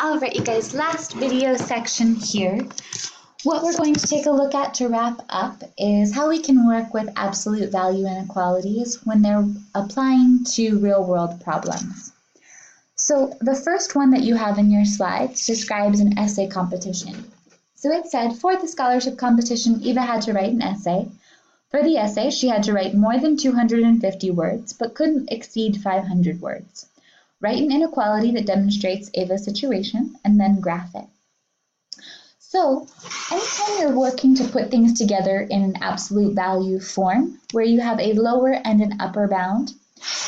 Alright, you guys, last video section here. What we're going to take a look at to wrap up is how we can work with absolute value inequalities when they're applying to real-world problems. So the first one that you have in your slides describes an essay competition. So it said, for the scholarship competition, Eva had to write an essay. For the essay, she had to write more than 250 words, but couldn't exceed 500 words. Write an inequality that demonstrates Eva's situation, and then graph it. So, anytime you're working to put things together in an absolute value form, where you have a lower and an upper bound,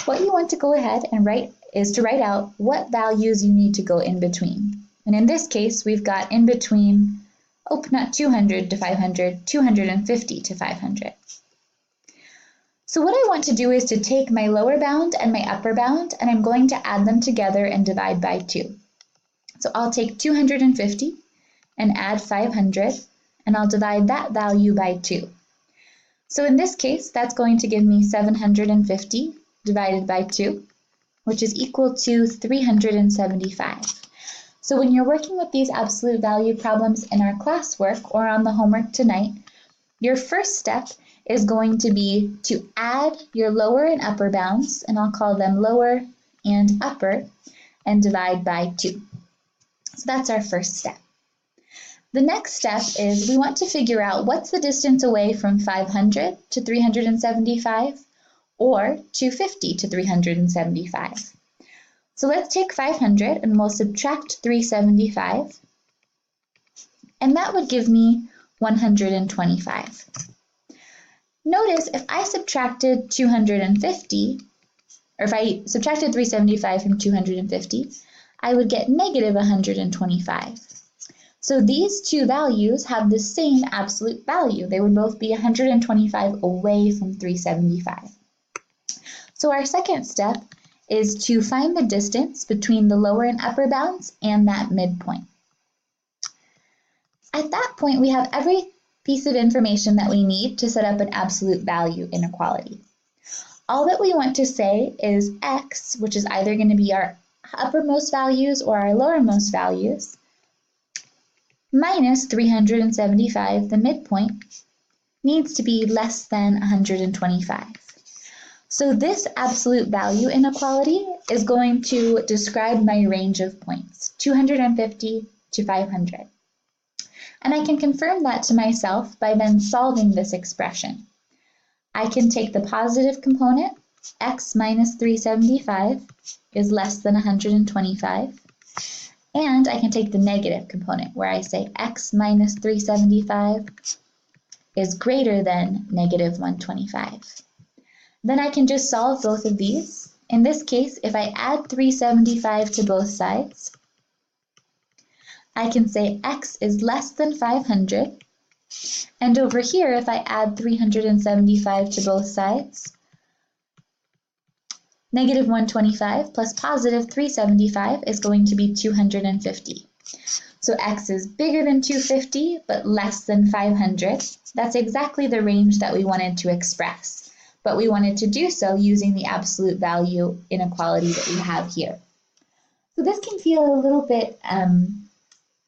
what you want to go ahead and write is to write out what values you need to go in between. And in this case, we've got in between, not 200 to 500, 250 to 500. So what I want to do is to take my lower bound and my upper bound, and I'm going to add them together and divide by 2. So I'll take 250 and add 500, and I'll divide that value by 2. So in this case, that's going to give me 750 divided by 2, which is equal to 375. So when you're working with these absolute value problems in our classwork or on the homework tonight, your first step is going to be to add your lower and upper bounds, and I'll call them lower and upper, and divide by 2. So that's our first step. The next step is we want to figure out what's the distance away from 500 to 375 or 250 to 375. So let's take 500 and we'll subtract 375, and that would give me 125. Notice if I subtracted 250, or if I subtracted 375 from 250, I would get negative 125. So these two values have the same absolute value. They would both be 125 away from 375. So our second step is to find the distance between the lower and upper bounds and that midpoint. At that point, we have every piece of information that we need to set up an absolute value inequality. All that we want to say is x, which is either going to be our uppermost values or our lowermost values, minus 375, the midpoint, needs to be less than 125. So this absolute value inequality is going to describe my range of points, 250 to 500. And I can confirm that to myself by then solving this expression. I can take the positive component, x minus 375 is less than 125, and I can take the negative component where I say x minus 375 is greater than negative 125. Then I can just solve both of these. In this case, if I add 375 to both sides, I can say x is less than 500, and over here, if I add 375 to both sides, negative 125 plus positive 375 is going to be 250. So x is bigger than 250, but less than 500. That's exactly the range that we wanted to express, but we wanted to do so using the absolute value inequality that we have here. So this can feel a little bit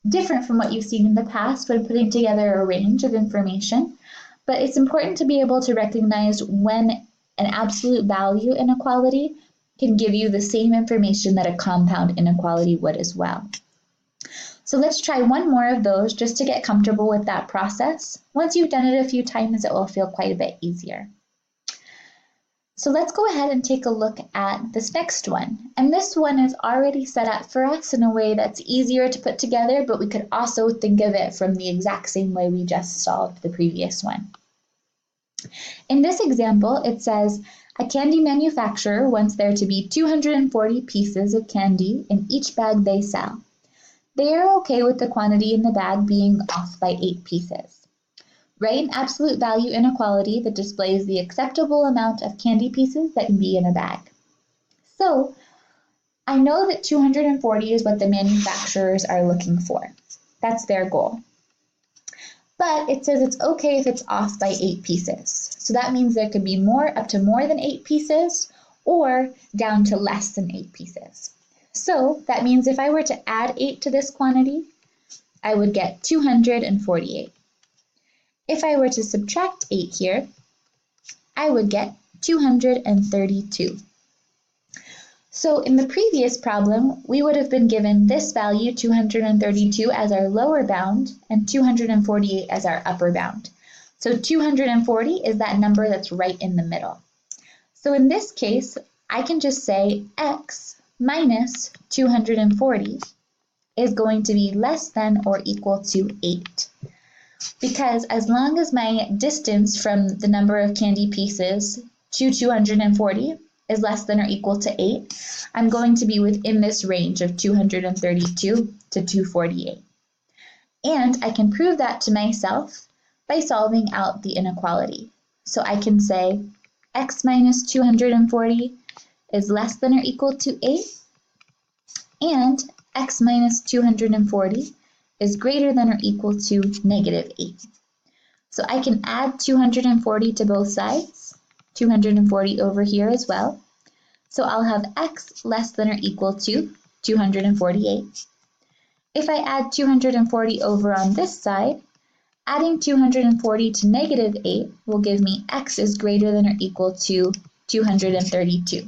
different from what you've seen in the past when putting together a range of information, but it's important to be able to recognize when an absolute value inequality can give you the same information that a compound inequality would as well. So let's try one more of those just to get comfortable with that process. Once you've done it a few times, it will feel quite a bit easier. So let's go ahead and take a look at this next one. And this one is already set up for us in a way that's easier to put together, but we could also think of it from the exact same way we just solved the previous one. In this example, it says, a candy manufacturer wants there to be 240 pieces of candy in each bag they sell. They are okay with the quantity in the bag being off by 8 pieces. Write an absolute value inequality that displays the acceptable amount of candy pieces that can be in a bag. So I know that 240 is what the manufacturers are looking for. That's their goal. But it says it's okay if it's off by 8 pieces. So that means there could be up to more than 8 pieces or down to less than 8 pieces. So that means if I were to add 8 to this quantity, I would get 248. If I were to subtract 8 here, I would get 232. So in the previous problem, we would have been given this value, 232, as our lower bound and 248 as our upper bound. So 240 is that number that's right in the middle. So in this case, I can just say x minus 240 is going to be less than or equal to 8. Because as long as my distance from the number of candy pieces to 240 is less than or equal to 8, I'm going to be within this range of 232 to 248. And I can prove that to myself by solving out the inequality. So I can say x minus 240 is less than or equal to 8, and x minus 240 is greater than or equal to negative 8. So I can add 240 to both sides, 240 over here as well. So I'll have x less than or equal to 248. If I add 240 over on this side, adding 240 to negative 8 will give me x is greater than or equal to 232.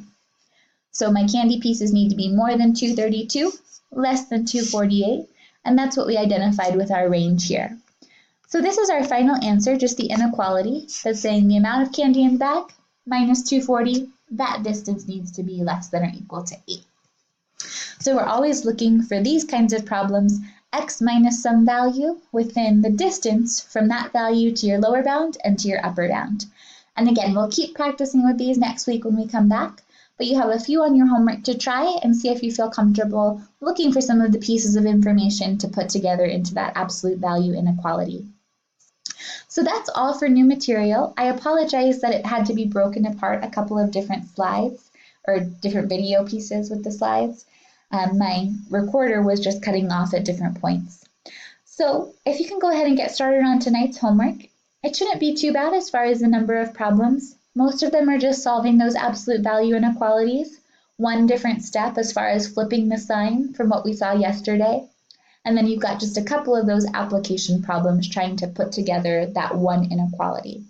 So my candy pieces need to be more than 232, less than 248, and that's what we identified with our range here. So this is our final answer, just the inequality that's saying the amount of candy in the bag minus 240, that distance needs to be less than or equal to 8. So we're always looking for these kinds of problems, x minus some value within the distance from that value to your lower bound and to your upper bound. And again, we'll keep practicing with these next week when we come back, but you have a few on your homework to try and see if you feel comfortable looking for some of the pieces of information to put together into that absolute value inequality. So that's all for new material. I apologize that it had to be broken apart a couple of different slides or different video pieces with the slides. My recorder was just cutting off at different points. So if you can go ahead and get started on tonight's homework, it shouldn't be too bad as far as the number of problems. Most of them are just solving those absolute value inequalities, one different step as far as flipping the sign from what we saw yesterday. And then you've got just a couple of those application problems trying to put together that one inequality.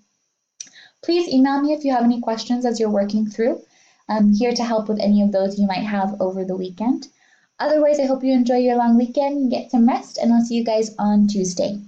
Please email me if you have any questions as you're working through. I'm here to help with any of those you might have over the weekend. Otherwise, I hope you enjoy your long weekend and get some rest, and I'll see you guys on Tuesday.